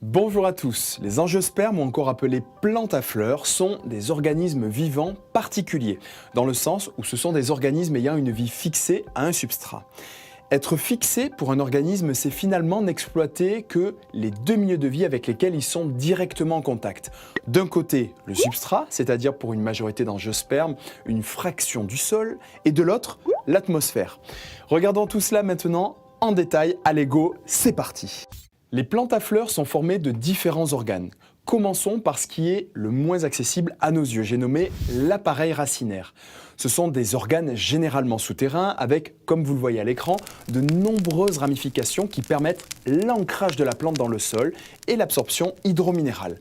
Bonjour à tous, les angiospermes, ou encore appelés plantes à fleurs, sont des organismes vivants particuliers, dans le sens où ce sont des organismes ayant une vie fixée à un substrat. Être fixé pour un organisme, c'est finalement n'exploiter que les deux milieux de vie avec lesquels ils sont directement en contact. D'un côté, le substrat, c'est-à-dire pour une majorité d'angiospermes, une fraction du sol, et de l'autre, l'atmosphère. Regardons tout cela maintenant en détail. Allez go, c'est parti! Les plantes à fleurs sont formées de différents organes. Commençons par ce qui est le moins accessible à nos yeux, j'ai nommé l'appareil racinaire. Ce sont des organes généralement souterrains avec, comme vous le voyez à l'écran, de nombreuses ramifications qui permettent l'ancrage de la plante dans le sol et l'absorption hydrominérale.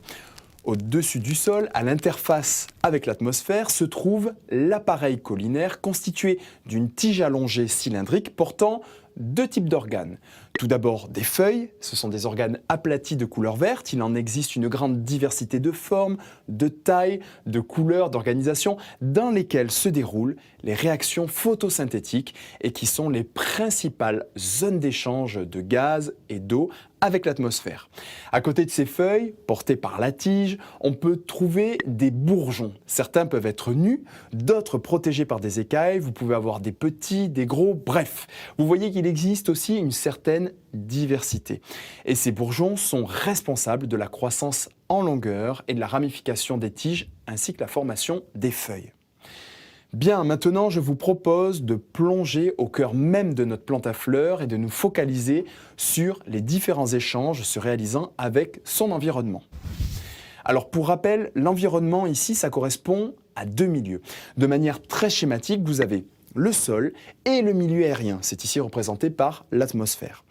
Au-dessus du sol, à l'interface avec l'atmosphère, se trouve l'appareil caulinaire constitué d'une tige allongée cylindrique portant deux types d'organes. Tout d'abord des feuilles, ce sont des organes aplatis de couleur verte. Il en existe une grande diversité de formes, de tailles, de couleurs, d'organisation dans lesquelles se déroulent les réactions photosynthétiques et qui sont les principales zones d'échange de gaz et d'eau avec l'atmosphère. À côté de ces feuilles, portées par la tige, on peut trouver des bourgeons. Certains peuvent être nus, d'autres protégés par des écailles. Vous pouvez avoir des petits, des gros, bref. Vous voyez qu'il existe aussi une certaine diversité. Et ces bourgeons sont responsables de la croissance en longueur et de la ramification des tiges ainsi que la formation des feuilles. Bien, maintenant je vous propose de plonger au cœur même de notre plante à fleurs et de nous focaliser sur les différents échanges se réalisant avec son environnement. Alors pour rappel, l'environnement ici, ça correspond à deux milieux. De manière très schématique, vous avez le sol et le milieu aérien. C'est ici représenté par l'atmosphère.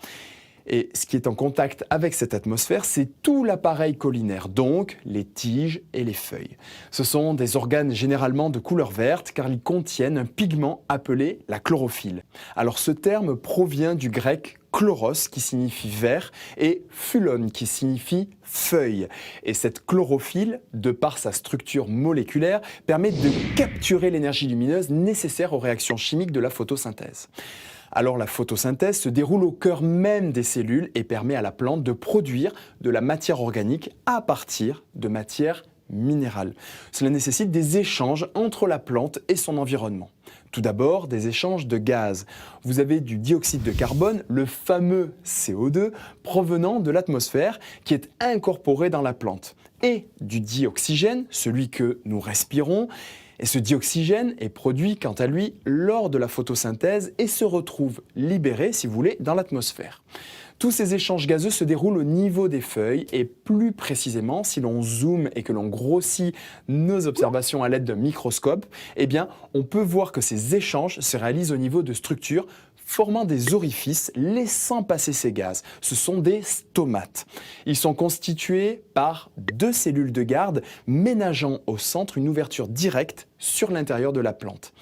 Et ce qui est en contact avec cette atmosphère, c'est tout l'appareil caulinaire, donc les tiges et les feuilles. Ce sont des organes généralement de couleur verte car ils contiennent un pigment appelé la chlorophylle. Alors ce terme provient du grec chloros qui signifie vert et phulon qui signifie feuille. Et cette chlorophylle, de par sa structure moléculaire, permet de capturer l'énergie lumineuse nécessaire aux réactions chimiques de la photosynthèse. Alors la photosynthèse se déroule au cœur même des cellules et permet à la plante de produire de la matière organique à partir de matière minérale. Cela nécessite des échanges entre la plante et son environnement. Tout d'abord, des échanges de gaz. Vous avez du dioxyde de carbone, le fameux CO2, provenant de l'atmosphère qui est incorporé dans la plante. Et du dioxygène, celui que nous respirons. Et ce dioxygène est produit quant à lui lors de la photosynthèse et se retrouve libéré, si vous voulez, dans l'atmosphère. Tous ces échanges gazeux se déroulent au niveau des feuilles et plus précisément, si l'on zoome et que l'on grossit nos observations à l'aide d'un microscope, eh bien, on peut voir que ces échanges se réalisent au niveau de structures formant des orifices laissant passer ces gaz. Ce sont des stomates. Ils sont constitués par deux cellules de garde ménageant au centre une ouverture directe sur l'intérieur de la plante.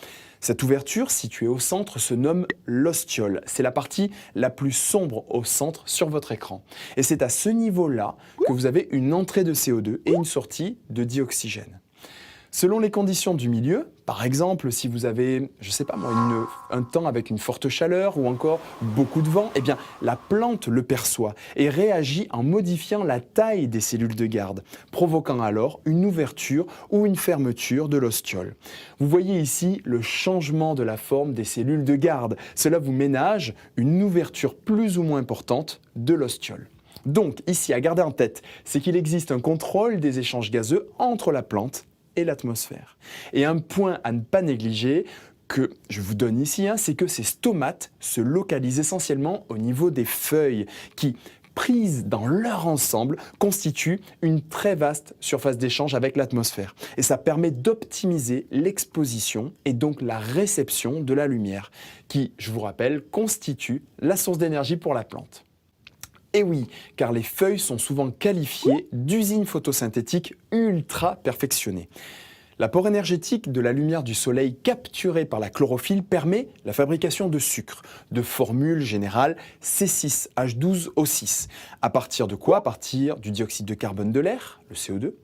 Cette ouverture, située au centre, se nomme l'ostiole. C'est la partie la plus sombre au centre sur votre écran. Et c'est à ce niveau-là que vous avez une entrée de CO2 et une sortie de dioxygène. Selon les conditions du milieu, par exemple si vous avez, je sais pas moi, un temps avec une forte chaleur ou encore beaucoup de vent, eh bien la plante le perçoit et réagit en modifiant la taille des cellules de garde, provoquant alors une ouverture ou une fermeture de l'ostiole. Vous voyez ici le changement de la forme des cellules de garde. Cela vous ménage une ouverture plus ou moins importante de l'ostiole. Donc ici, à garder en tête, c'est qu'il existe un contrôle des échanges gazeux entre la plante et l'atmosphère. Et un point à ne pas négliger que je vous donne ici, c'est que ces stomates se localisent essentiellement au niveau des feuilles qui, prises dans leur ensemble, constituent une très vaste surface d'échange avec l'atmosphère. Et ça permet d'optimiser l'exposition et donc la réception de la lumière qui, je vous rappelle, constitue la source d'énergie pour la plante. Et oui, car les feuilles sont souvent qualifiées d'usines photosynthétiques ultra perfectionnées. L'apport énergétique de la lumière du soleil capturée par la chlorophylle permet la fabrication de sucre, de formule générale C6H12O6. À partir de quoi? À partir du dioxyde de carbone de l'air, le CO2,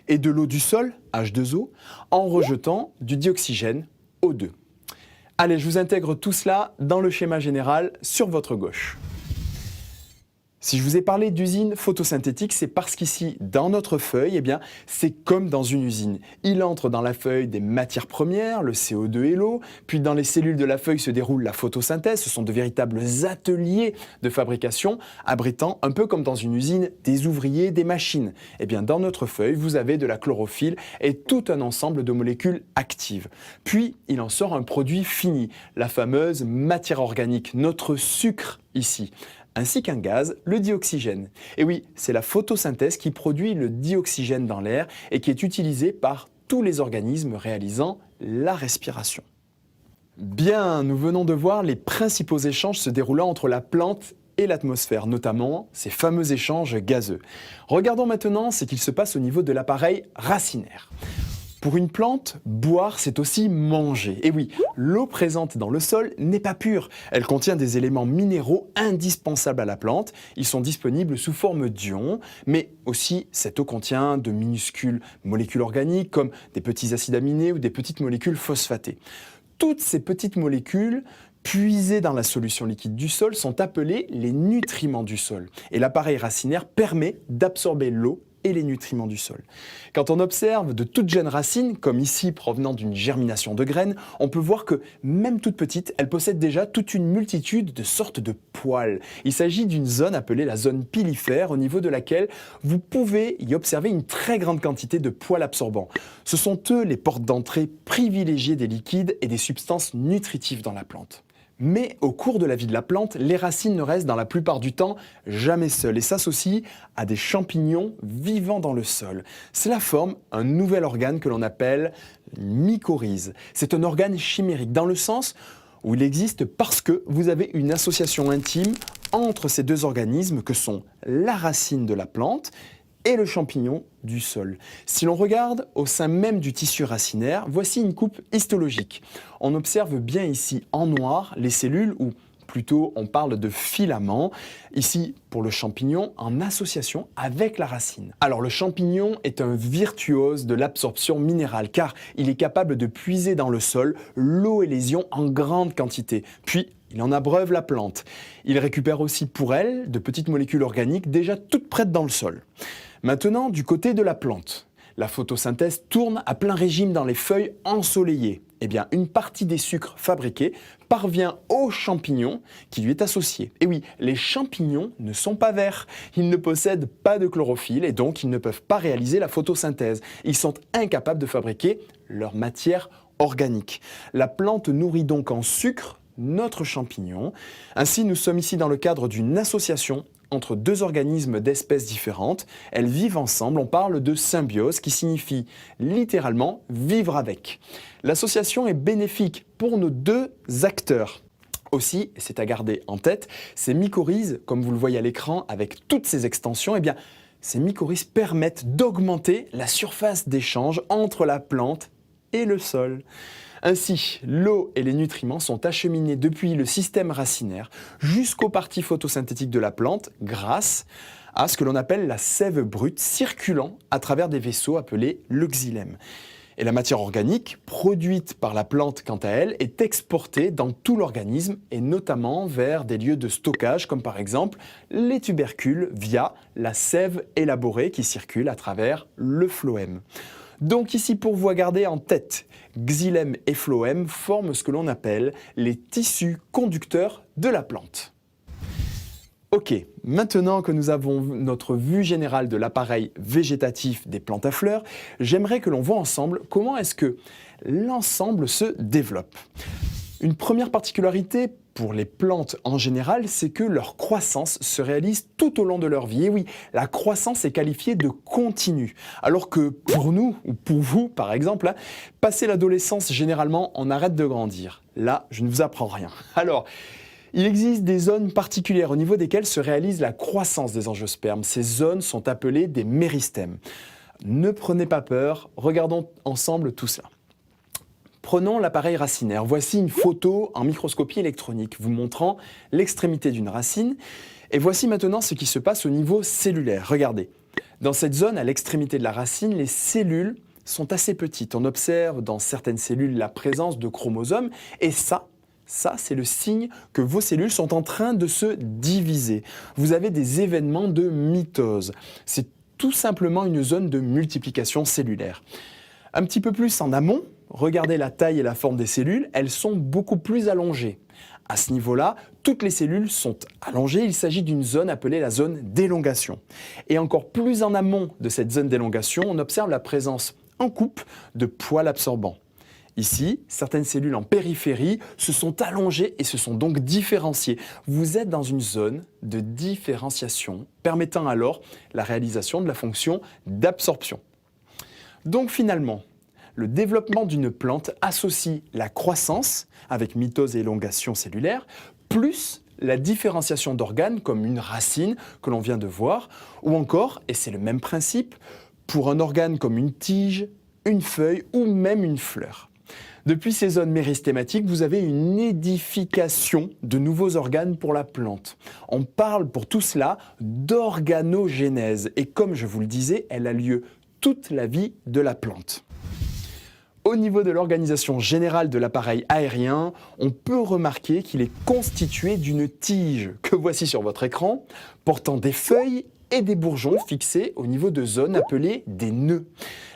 et de l'eau du sol, H2O, en rejetant du dioxygène, O2. Allez, je vous intègre tout cela dans le schéma général sur votre gauche. Si je vous ai parlé d'usine photosynthétique, c'est parce qu'ici, dans notre feuille, c'est comme dans une usine. Il entre dans la feuille des matières premières, le CO2 et l'eau, puis dans les cellules de la feuille se déroule la photosynthèse. Ce sont de véritables ateliers de fabrication, abritant, un peu comme dans une usine, des ouvriers, des machines. Dans notre feuille, vous avez de la chlorophylle et tout un ensemble de molécules actives. Puis, il en sort un produit fini, la fameuse matière organique, notre sucre ici, ainsi qu'un gaz, le dioxygène. Et oui, c'est la photosynthèse qui produit le dioxygène dans l'air et qui est utilisé par tous les organismes réalisant la respiration. Bien, nous venons de voir les principaux échanges se déroulant entre la plante et l'atmosphère, notamment ces fameux échanges gazeux. Regardons maintenant ce qu'il se passe au niveau de l'appareil racinaire. Pour une plante, boire, c'est aussi manger. Et oui, l'eau présente dans le sol n'est pas pure. Elle contient des éléments minéraux indispensables à la plante. Ils sont disponibles sous forme d'ions, mais aussi cette eau contient de minuscules molécules organiques comme des petits acides aminés ou des petites molécules phosphatées. Toutes ces petites molécules puisées dans la solution liquide du sol sont appelées les nutriments du sol. Et l'appareil racinaire permet d'absorber l'eau et les nutriments du sol. Quand on observe de toutes jeunes racines, comme ici provenant d'une germination de graines, on peut voir que, même toute petite, elles possèdent déjà toute une multitude de sortes de poils. Il s'agit d'une zone appelée la zone pilifère, au niveau de laquelle vous pouvez y observer une très grande quantité de poils absorbants. Ce sont eux les portes d'entrée privilégiées des liquides et des substances nutritives dans la plante. Mais au cours de la vie de la plante, les racines ne restent dans la plupart du temps jamais seules et s'associent à des champignons vivant dans le sol. Cela forme un nouvel organe que l'on appelle mycorhize. C'est un organe chimérique dans le sens où il existe parce que vous avez une association intime entre ces deux organismes que sont la racine de la plante et le champignon du sol. Si l'on regarde au sein même du tissu racinaire, voici une coupe histologique. On observe bien ici en noir les cellules, ou plutôt on parle de filaments, ici pour le champignon en association avec la racine. Alors le champignon est un virtuose de l'absorption minérale car il est capable de puiser dans le sol l'eau et les ions en grande quantité, puis il en abreuve la plante. Il récupère aussi pour elle de petites molécules organiques déjà toutes prêtes dans le sol. Maintenant, du côté de la plante, la photosynthèse tourne à plein régime dans les feuilles ensoleillées. Une partie des sucres fabriqués parvient au champignon qui lui est associé. Et oui, les champignons ne sont pas verts. Ils ne possèdent pas de chlorophylle et donc ils ne peuvent pas réaliser la photosynthèse. Ils sont incapables de fabriquer leur matière organique. La plante nourrit donc en sucre notre champignon. Ainsi, nous sommes ici dans le cadre d'une association entre deux organismes d'espèces différentes. Elles vivent ensemble, on parle de symbiose qui signifie littéralement vivre avec. L'association est bénéfique pour nos deux acteurs. Aussi, et c'est à garder en tête, ces mycorhizes, comme vous le voyez à l'écran avec toutes ces extensions, ces mycorhizes permettent d'augmenter la surface d'échange entre la plante et le sol. Ainsi, l'eau et les nutriments sont acheminés depuis le système racinaire jusqu'aux parties photosynthétiques de la plante grâce à ce que l'on appelle la sève brute circulant à travers des vaisseaux appelés le xylème. Et la matière organique, produite par la plante quant à elle, est exportée dans tout l'organisme et notamment vers des lieux de stockage comme par exemple les tubercules via la sève élaborée qui circule à travers le phloème. Donc ici, pour vous garder en tête, xylème et phloème forment ce que l'on appelle les tissus conducteurs de la plante. Ok, maintenant que nous avons notre vue générale de l'appareil végétatif des plantes à fleurs, j'aimerais que l'on voit ensemble comment est-ce que l'ensemble se développe. Une première particularité pour les plantes en général, c'est que leur croissance se réalise tout au long de leur vie. Et oui, la croissance est qualifiée de continue. Alors que pour nous, ou pour vous par exemple, passer l'adolescence, généralement, on arrête de grandir. Là, je ne vous apprends rien. Alors, il existe des zones particulières au niveau desquelles se réalise la croissance des angiospermes. Ces zones sont appelées des méristèmes. Ne prenez pas peur, regardons ensemble tout cela. Prenons l'appareil racinaire. Voici une photo en microscopie électronique vous montrant l'extrémité d'une racine. Et voici maintenant ce qui se passe au niveau cellulaire. Regardez, dans cette zone, à l'extrémité de la racine, les cellules sont assez petites. On observe dans certaines cellules la présence de chromosomes et ça, Ça, c'est le signe que vos cellules sont en train de se diviser. Vous avez des événements de mitose. C'est tout simplement une zone de multiplication cellulaire. Un petit peu plus en amont, regardez la taille et la forme des cellules, elles sont beaucoup plus allongées. À ce niveau-là, toutes les cellules sont allongées, il s'agit d'une zone appelée la zone d'élongation. Et encore plus en amont de cette zone d'élongation, on observe la présence en coupe de poils absorbants. Ici, certaines cellules en périphérie se sont allongées et se sont donc différenciées. Vous êtes dans une zone de différenciation, permettant alors la réalisation de la fonction d'absorption. Donc finalement, le développement d'une plante associe la croissance, avec mitose et élongation cellulaire, plus la différenciation d'organes comme une racine que l'on vient de voir, ou encore, et c'est le même principe, pour un organe comme une tige, une feuille ou même une fleur. Depuis ces zones méristématiques, vous avez une édification de nouveaux organes pour la plante. On parle pour tout cela d'organogénèse et comme je vous le disais, elle a lieu toute la vie de la plante. Au niveau de l'organisation générale de l'appareil aérien, on peut remarquer qu'il est constitué d'une tige, que voici sur votre écran, portant des feuilles et des bourgeons fixés au niveau de zones appelées des nœuds.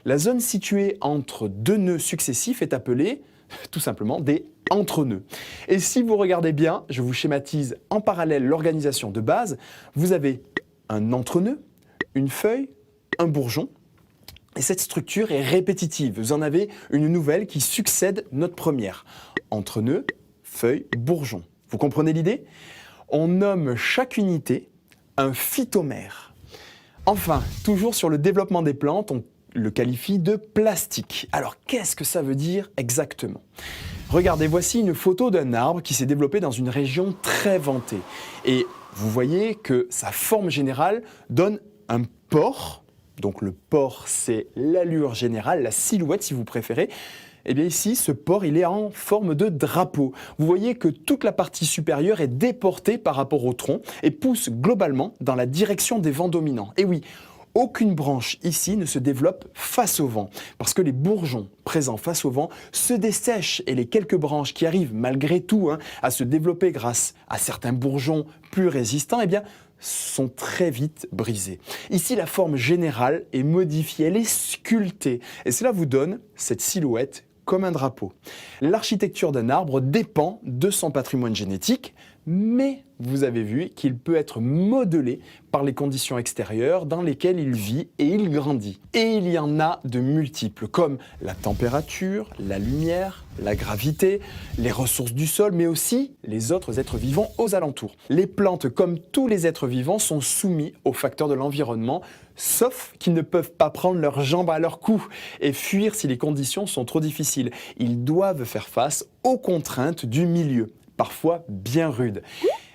La zone située entre deux nœuds successifs est appelée tout simplement des entre-nœuds. Et si vous regardez bien, je vous schématise en parallèle l'organisation de base, vous avez un entre-nœud, une feuille, un bourgeon. Et cette structure est répétitive. Vous en avez une nouvelle qui succède notre première. Entre-nœud, feuille, bourgeon. Vous comprenez l'idée? On nomme chaque unité un phytomère. Enfin, toujours sur le développement des plantes, on le qualifie de plastique. Alors, qu'est-ce que ça veut dire exactement? Regardez, voici une photo d'un arbre qui s'est développé dans une région très ventée. Et vous voyez que sa forme générale donne un port. Donc le port, c'est l'allure générale, la silhouette si vous préférez. Et bien ici, ce port, il est en forme de drapeau. Vous voyez que toute la partie supérieure est déportée par rapport au tronc et pousse globalement dans la direction des vents dominants. Et oui, aucune branche ici ne se développe face au vent, parce que les bourgeons présents face au vent se dessèchent et les quelques branches qui arrivent malgré tout à se développer grâce à certains bourgeons plus résistants, eh bien, sont très vite brisés. Ici, la forme générale est modifiée, elle est sculptée, et cela vous donne cette silhouette comme un drapeau. L'architecture d'un arbre dépend de son patrimoine génétique, mais vous avez vu qu'il peut être modelé par les conditions extérieures dans lesquelles il vit et il grandit. Et il y en a de multiples, comme la température, la lumière, la gravité, les ressources du sol, mais aussi les autres êtres vivants aux alentours. Les plantes, comme tous les êtres vivants, sont soumis aux facteurs de l'environnement, sauf qu'ils ne peuvent pas prendre leurs jambes à leur cou et fuir si les conditions sont trop difficiles. Ils doivent faire face aux contraintes du milieu, parfois bien rudes.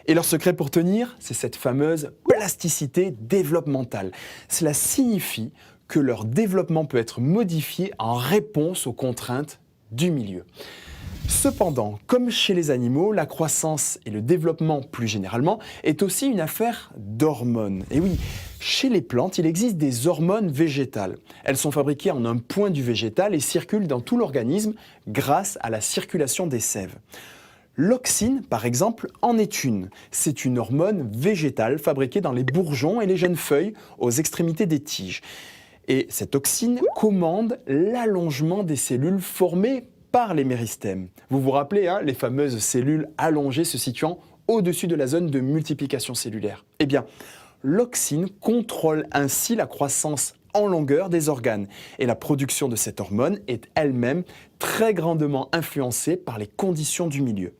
Et leur secret pour tenir, c'est cette fameuse plasticité développementale. Cela signifie que leur développement peut être modifié en réponse aux contraintes du milieu. Cependant, comme chez les animaux, la croissance et le développement plus généralement est aussi une affaire d'hormones. Et oui, chez les plantes, il existe des hormones végétales. Elles sont fabriquées en un point du végétal et circulent dans tout l'organisme grâce à la circulation des sèves. L'auxine, par exemple, en est une. C'est une hormone végétale fabriquée dans les bourgeons et les jeunes feuilles aux extrémités des tiges. Et cette auxine commande l'allongement des cellules formées par les méristèmes. Vous vous rappelez, les fameuses cellules allongées se situant au-dessus de la zone de multiplication cellulaire. Eh bien, l'auxine contrôle ainsi la croissance en longueur des organes. Et la production de cette hormone est elle-même très grandement influencée par les conditions du milieu.